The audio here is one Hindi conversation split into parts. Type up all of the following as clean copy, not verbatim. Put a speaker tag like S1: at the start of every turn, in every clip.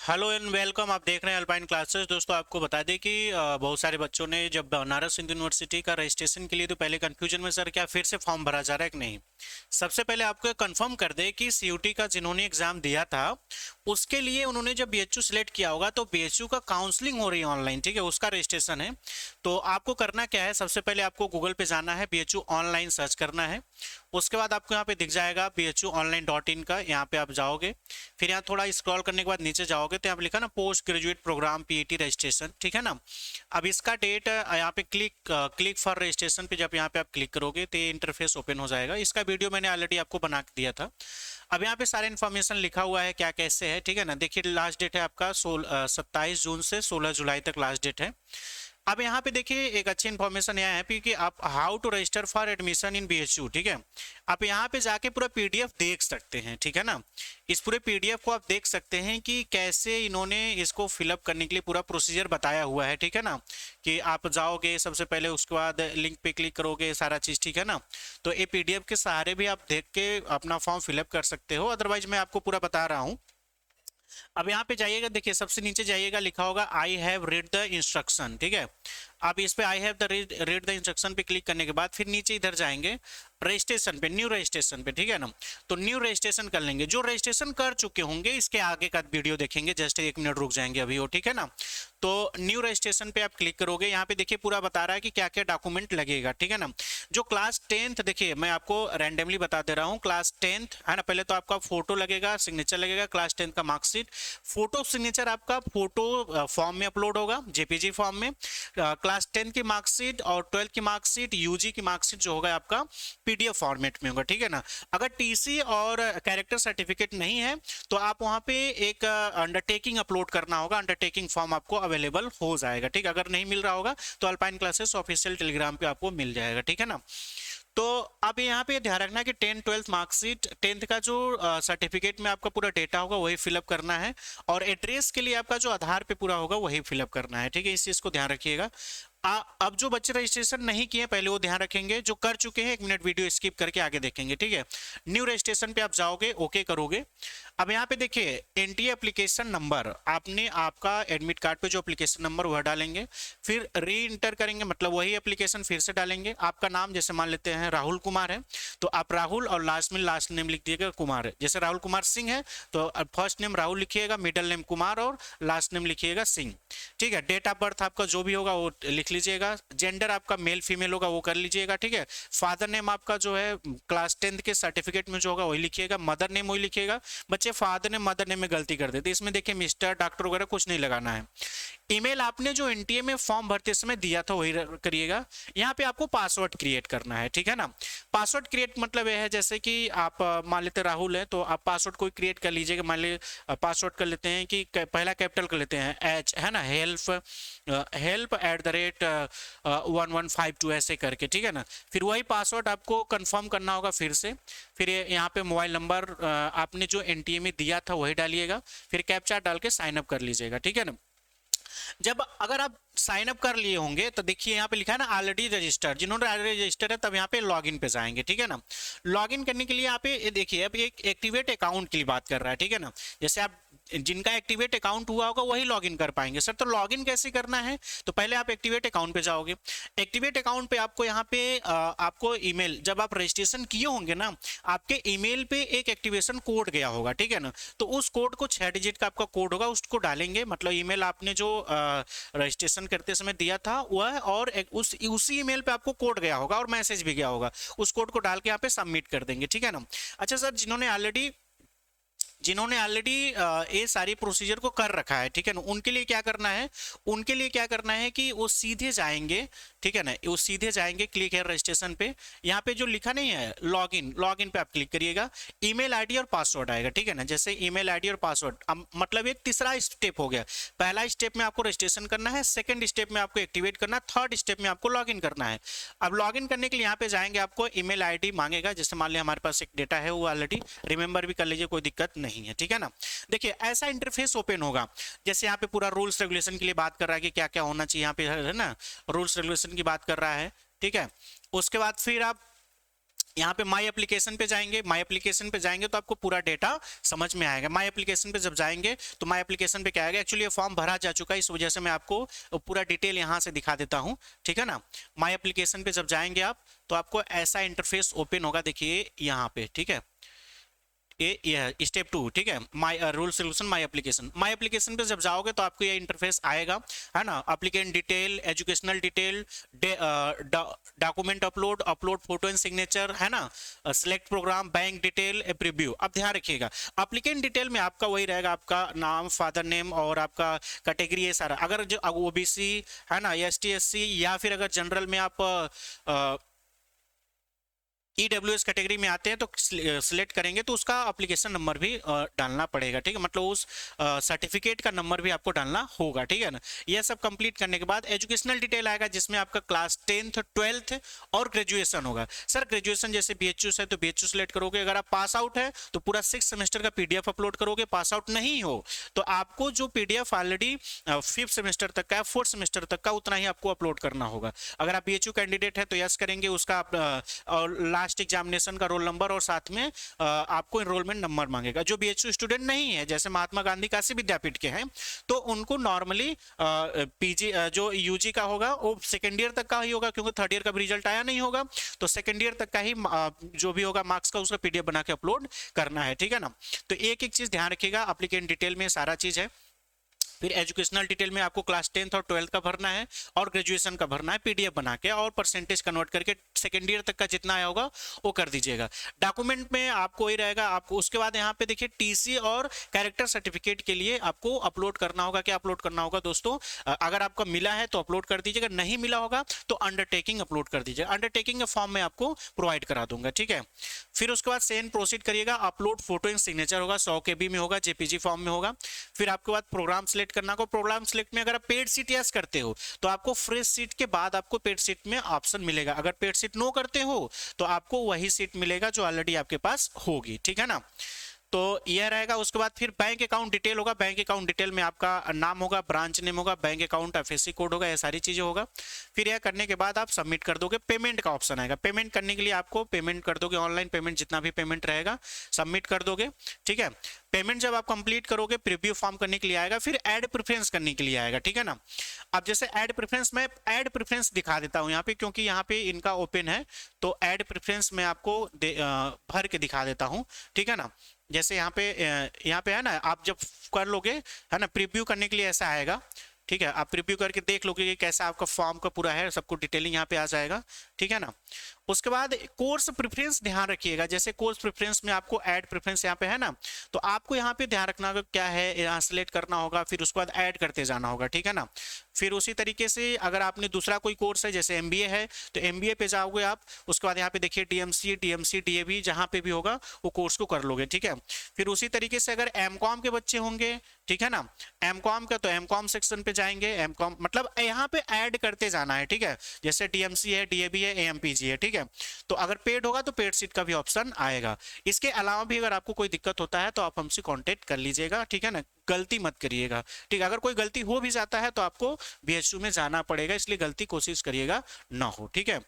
S1: Hello and welcome. आप देख रहे हैं अल्पाइन क्लासेस। दोस्तों आपको बता दें कि बहुत सारे बच्चों ने जब बनारस हिंदू यूनिवर्सिटी का रजिस्ट्रेशन के लिए तो पहले कंफ्यूजन में, सर क्या फिर से फॉर्म भरा जा रहा है कि नहीं। सबसे पहले आपको कंफर्म कर दे कि सीयूटी का जिन्होंने एग्जाम दिया था उसके लिए उन्होंने जब बीएचयू सिलेक्ट किया होगा तो बीएचयू का काउंसलिंग हो रही है ऑनलाइन, ठीक है, उसका रजिस्ट्रेशन है। तो आपको करना क्या है, सबसे पहले आपको गूगल पे जाना है, बीएचयू ऑनलाइन सर्च करना है। उसके बाद आपको यहाँ पे दिख जाएगा BHUonline.in का, यहाँ पे आप जाओगे। फिर यहाँ थोड़ा स्क्रॉल करने के बाद नीचे जाओगे तो यहाँ पे लिखा ना post graduate programme PET registration, ठीक है ना। अब इसका डेट यहाँ पे क्लिक फॉर रजिस्ट्रेशन पे जब यहाँ पे आप क्लिक करोगे तो ये इंटरफेस ओपन हो जाएगा। इसका वीडियो मैंने ऑलरेडी आपको बना के दिया था। अब यहाँ पे सारे इन्फॉर्मेशन लिखा हुआ है क्या कैसे है, ठीक है ना। देखिए लास्ट डेट है आपका 27 जून से 16 जुलाई तक लास्ट डेट है। अब यहाँ पे देखिए एक अच्छी इन्फॉर्मेशन यह है कि आप how to register for admission in BHU, ठीक है। आप यहाँ पे जाके पूरा पीडीएफ देख सकते हैं, ठीक है ना। इस पूरे पीडीएफ को आप देख सकते हैं कि कैसे इन्होंने इसको फिलअप करने के लिए पूरा प्रोसीजर बताया हुआ है, ठीक है ना। कि आप जाओगे सबसे पहले, उसके बाद लिंक पे क्लिक करोगे, सारा चीज़, ठीक है ना। तो ये पीडीएफ के सहारे भी आप देख के अपना फॉर्म फिलअप कर सकते हो, अदरवाइज मैं आपको पूरा बता रहा हूँ। अब यहाँ पे जाइएगा, देखिए सबसे नीचे जाइएगा, लिखा होगा I have read the instruction, ठीक है। आप इस पे I have the read the instruction पे क्लिक करने के बाद फिर नीचे इधर जाएंगे रजिस्ट्रेशन पे, न्यू रजिस्ट्रेशन पे, ठीक है ना। तो न्यू रजिस्ट्रेशन कर लेंगे। जो रजिस्ट्रेशन कर चुके होंगे इसके आगे का वीडियो देखेंगे, जस्ट 1 मिनट रुक जाएंगे अभी वो, ठीक है ना। तो न्यू रजिस्ट्रेशन पे आप क्लिक करोगे, यहाँ पे देखिए पूरा बता रहा है कि क्या क्या डॉक्यूमेंट लगेगा, ठीक है ना। जो क्लास 10th, देखिए मैं आपको रैंडमली बता दे रहा हूँ, क्लास 10th है ना, पहले तो आपका फोटो लगेगा, सिग्नेचर लगेगा, क्लास 10th का मार्कशीट, फोटो सिग्नेचर आपका फोटो फॉर्म में अपलोड होगा, जेपीजी फॉर्म में। क्लास 10 की मार्कशीट और 12th की मार्कशीट, यूजी की मार्कशीट जो होगा आपका पीडीएफ फॉर्मेट में होगा, ठीक है ना। अगर टीसी और कैरेक्टर सर्टिफिकेट नहीं है तो आप वहां पे एक अंडरटेकिंग अपलोड करना होगा, अंडरटेकिंग फॉर्म आपको अवेलेबल हो जाएगा, ठीक है। अगर नहीं मिल रहा होगा तो अल्पाइन क्लासेस ऑफिशियल टेलीग्राम पे आपको मिल जाएगा, ठीक है ना। तो अब यहाँ पे ध्यान रखना कि 10th-12th मार्कशीट, 10th का जो सर्टिफिकेट में आपका पूरा डेटा होगा वही फिलअप करना है, और एड्रेस के लिए आपका जो आधार पे पूरा होगा वही फिलअप करना है, ठीक है। इस चीज को ध्यान रखिएगा। अब जो बच्चे रजिस्ट्रेशन नहीं किए पहले वो ध्यान रखेंगे, जो कर चुके हैं 1 मिनट वीडियो स्किप करके आगे देखेंगे, ठीक है। न्यू रजिस्ट्रेशन पे आप जाओगे, ओके करोगे। अब यहाँ पे देखिए एनटीए एप्लीकेशन नंबर, आपने आपका एडमिट कार्ड पे जो एप्लीकेशन नंबर वह डालेंगे, फिर री इंटर करेंगे, मतलब वही एप्लीकेशन फिर से डालेंगे। आपका नाम जैसे मान लेते हैं राहुल कुमार है तो आप राहुल और लास्ट में लास्ट नेम लिख दिएगा कुमार है। जैसे राहुल कुमार सिंह है तो फर्स्ट नेम राहुल लिखिएगा, मिडिल नेम कुमार और लास्ट नेम लिखिएगा सिंह, ठीक है। डेट ऑफ बर्थ आपका जो भी होगा वो लिख लीजिएगा। जेंडर आपका मेल फीमेल होगा वो कर लीजिएगा, ठीक है। फादर नेम आपका जो है क्लास 10th के सर्टिफिकेट में जो होगा वही लिखिएगा, मदर नेम वही लिखिएगा। बच्चे फादर नेम मदर नेम में गलती कर देते, इसमें देखिए मिस्टर डॉक्टर वगैरह कुछ नहीं लगाना है। ईमेल आपने जो एनटीए में फॉर्म भरते समय दिया था वही करिएगा। यहाँ पे आपको पासवर्ड क्रिएट करना है, ठीक है ना। पासवर्ड क्रिएट मतलब यह है जैसे कि आप मान लेते राहुल है तो आप पासवर्ड कोई क्रिएट कर लीजिएगा। मान ली पासवर्ड कर लेते हैं कि पहला कैपिटल कर लेते हैं एच, है ना, help@1152 ऐसे करके, ठीक है ना। फिर वही पासवर्ड आपको कंफर्म करना होगा फिर से। फिर यहाँ पे मोबाइल नंबर आपने जो एनटीए में दिया था वही डालिएगा, फिर कैप्चा डाल के साइन अप कर लीजिएगा, ठीक है ना। जब अगर आप साइन अप कर लिए होंगे तो देखिए यहाँ पे लिखा है ना ऑलरेडी रजिस्टर्ड, जिन्होंने ऑलरेडी रजिस्टर है तब यहाँ पे लॉगिन पे जाएंगे, ठीक है ना। लॉगिन करने के लिए यहाँ पे देखिए अब एक एक्टिवेट अकाउंट की बात कर रहा है, ठीक है ना। जैसे आप जिनका एक्टिवेट अकाउंट हुआ होगा वही लॉगिन कर पाएंगे। सर तो लॉगिन कैसे करना है, तो पहले आप एक्टिवेट अकाउंट पे जाओगे। एक्टिवेट अकाउंट पे आपको यहाँ पे आपको ईमेल, जब आप रजिस्ट्रेशन किए होंगे ना आपके ईमेल पे एक एक्टिवेशन कोड गया होगा, ठीक है ना। तो उस कोड को 6 डिजिट का आपका कोड होगा, उसको डालेंगे, मतलब ईमेल आपने जो रजिस्ट्रेशन करते समय दिया था वह, और उसी ईमेल पे आपको कोड गया होगा और मैसेज भी गया होगा, उस कोड को डाल के यहाँ पे सबमिट कर देंगे, ठीक है ना। अच्छा सर जिन्होंने ऑलरेडी ये सारी प्रोसीजर को कर रखा है, ठीक है ना, उनके लिए क्या करना है, उनके लिए क्या करना है कि वो सीधे जाएंगे, ठीक है ना, वो सीधे जाएंगे क्लिक है रजिस्ट्रेशन पे। यहाँ पे जो लिखा नहीं है लॉगिन, लॉगिन पे आप क्लिक करिएगा, ईमेल आईडी और पासवर्ड आएगा, ठीक है ना। जैसे ईमेल आईडी और पासवर्ड, मतलब एक तीसरा स्टेप हो गया। पहला स्टेप में आपको रजिस्ट्रेशन करना है, सेकंड स्टेप में आपको एक्टिवेट करना है, थर्ड स्टेप में आपको लॉगिन करना है। अब लॉगिन करने के लिए यहाँ पे जाएंगे, आपको ईमेल आईडी मांगेगा, जैसे मान लिया हमारे पास एक डेटा है वो ऑलरेडी रिमेंबर भी कर लीजिए, कोई दिक्कत नहीं है, ठीक है ना। देखिए ऐसा इंटरफेस ओपन होगा। जैसे यहाँ पे पूरा रूल्स रेगुलेशन के लिए बात कर रहा है कि क्या क्या होना चाहिए, यहाँ पे है ना रूल्स रेगुलेशन की बात कर रहा है, ठीक है। उसके बाद फिर आप यहाँ पे माई एप्लीकेशन पे जाएंगे, माई एप्लीकेशन पे जाएंगे तो आपको पूरा डेटा समझ में आएगा। माई एप्लीकेशन पे जब जाएंगे तो माई एप्लीकेशन पे क्या आएगा, एक्चुअली ये फॉर्म भरा जा चुका है, इस वजह से मैं आपको पूरा डिटेल यहाँ से दिखा देता हूँ, ठीक है ना। माई एप्लीकेशन पे जब जाएंगे आप तो आपको ऐसा इंटरफेस ओपन होगा, देखिए यहाँ पे, ठीक है, ये स्टेप 2, ठीक है, my rule solution my application पे जब जाओगे तो आपको ये इंटरफेस आएगा, है ना। Applicant detail, educational detail, document upload, upload photo and signature, है ना, select programme, bank detail, preview. अब ध्यान रखिएगा एप्लीकेंट डिटेल में आपका वही रहेगा, आपका नाम, फादर नेम और आपका कैटेगरी, ये सारा। अगर जो ओबीसी है ना, एसटी एससी, या फिर अगर जनरल में आप ईडब्ल्यूएस कैटेगरी में आते हैं तो सिलेक्ट करेंगे तो उसका एप्लीकेशन नंबर भी डालना पड़ेगा, ठीक है, मतलब उस सर्टिफिकेट का नंबर भी आपको डालना होगा, ठीक है ना। यह सब कंप्लीट करने के बाद एजुकेशनल डिटेल आएगा, जिसमें आपका क्लास 10th 12th और ग्रेजुएशन होगा। सर ग्रेजुएशन जैसे बीएचयू है तो बीएचयू सिलेक्ट करोगे, अगर आप पास आउट है तो पूरा 6 सेमेस्टर का पीडीएफ अपलोड करोगे, पास आउट नहीं हो तो आपको जो पीडीएफ ऑलरेडी 5th सेमेस्टर तक का, 4th सेमेस्टर तक का, उतना ही आपको अपलोड करना होगा। अगर आप बीएचयू कैंडिडेट है तो यस करेंगे, उसका लास्ट एग्जामिनेशन का रोल नंबर और साथ में आपको एनरोलमेंट नंबर मांगेगा। जो बीएचयू स्टूडेंट नहीं है, जैसे महात्मा गांधी काशी विद्यापीठ के हैं, तो उनको नॉर्मली पीजी जो यूजी का होगा वो सेकेंड ईयर तक का ही होगा, क्योंकि थर्ड ईयर का भी रिजल्ट आया नहीं होगा, तो सेकेंड ईयर तक का ही जो भी होगा मार्क्स का, उसका पीडीएफ बना के अपलोड करना है, ठीक है ना। तो एक एक चीज ध्यान रखिएगा, एप्लीकेंट डिटेल में सारा चीज है। फिर एजुकेशनल डिटेल में आपको क्लास 10th और 12th का भरना है और ग्रेजुएशन का भरना है, पीडीएफ बना के और परसेंटेज कन्वर्ट करके सेकेंड ईयर तक का जितना आया होगा वो कर दीजिएगा। डॉक्यूमेंट में आपको ही रहेगा, आपको उसके बाद यहाँ पे देखिए टीसी और कैरेक्टर सर्टिफिकेट के लिए आपको अपलोड करना होगा। क्या अपलोड करना होगा दोस्तों, अगर आपको मिला है तो अपलोड कर दीजिएगा, नहीं मिला होगा तो अंडरटेकिंग अपलोड कर दीजिएगा। अंडरटेकिंग का फॉर्म मैं आपको प्रोवाइड करा दूंगा, ठीक है। फिर उसके बाद सेंड प्रोसीड करिएगा, अपलोड फोटो एंड सिग्नेचर होगा, 100 KB में होगा, जेपीजी फॉर्म में होगा। फिर आपके बाद प्रोग्राम सिलेक्ट करना को, प्रोग्राम सिलेक्ट में अगर आप पेड सीट यस करते हो तो आपको फ्रेश सीट के बाद आपको पेड सीट में ऑप्शन मिलेगा। अगर पेड सीट नो करते हो तो आपको वही सीट मिलेगा जो ऑलरेडी आपके पास होगी, ठीक है ना। तो यह रहेगा। उसके बाद फिर बैंक अकाउंट डिटेल होगा, बैंक अकाउंट डिटेल में आपका नाम होगा, ब्रांच नेम होगा, बैंक अकाउंट एफएससी कोड होगा, ये सारी चीजें होगा। फिर यह करने के बाद आप सबमिट कर दोगे, पेमेंट का ऑप्शन आएगा। पेमेंट करने के लिए आपको पेमेंट कर दोगे, ऑनलाइन पेमेंट जितना भी पेमेंट रहेगा सबमिट कर दोगे, ठीक है। पेमेंट जब आप कंप्लीट करोगे प्रीव्यू फॉर्म करने के लिए आएगा, फिर ऐड प्रेफरेंस करने के लिए आएगा, ठीक है ना। अब जैसे ऐड प्रेफरेंस, मैं ऐड प्रेफरेंस दिखा देता हूं यहाँ पे, क्योंकि यहाँ पे इनका ओपन है, तो ऐड प्रेफरेंस मैं आपको भर के दिखा देता हूं, ठीक है ना। जैसे यहाँ पे है ना, आप जब कर लोगे है ना, प्रीव्यू करने के लिए ऐसा आएगा, ठीक है। आप प्रीव्यू करके देख लोगे कि कैसा आपका फॉर्म का पूरा है, सबको डिटेलिंग यहाँ पे आ जाएगा, ठीक है ना। उसके बाद कोर्स प्रेफरेंस ध्यान रखिएगा, जैसे कोर्स प्रेफरेंस में आपको ऐड प्रेफरेंस यहाँ पे है ना, तो आपको यहाँ पे ध्यान रखना होगा क्या है, यहाँ सेलेक्ट करना होगा, फिर उसके बाद ऐड करते जाना होगा, ठीक है ना। फिर उसी तरीके से अगर आपने दूसरा कोई कोर्स है, जैसे एमबीए है, तो एमबीए पे जाओगे आप, उसके बाद यहाँ पे देखिए टीएमसी, टीएमसी, डीएवी, जहाँ पे भी होगा वो कोर्स को कर लोगे, ठीक है। फिर उसी तरीके से अगर एमकॉम के बच्चे होंगे, ठीक है ना, एमकॉम का तो एमकॉम सेक्शन पे जाएंगे, एमकॉम मतलब यहाँ पे ऐड करते जाना है, ठीक है। जैसे टीएमसी है, डीएवी है, एएमपीजी है, ठीक है। तो अगर पेड होगा तो पेड सीट का भी ऑप्शन आएगा। इसके अलावा भी अगर आपको कोई दिक्कत होता है तो आप हमसे कांटेक्ट कर लीजिएगा, ठीक है ना, गलती मत करिएगा, ठीक है। अगर कोई गलती हो भी जाता है तो आपको बीएचयू में जाना पड़ेगा, इसलिए गलती कोशिश करिएगा ना हो, ठीक है।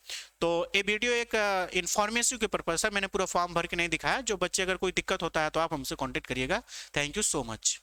S1: तो ये वीडियो एक इंफॉर्मेटिव के पर्पस है, मैंने पूरा फॉर्म भर के नहीं दिखाया। जो बच्चे अगर कोई दिक्कत होता है तो आप हमसे कांटेक्ट करिएगा। Thank you so much.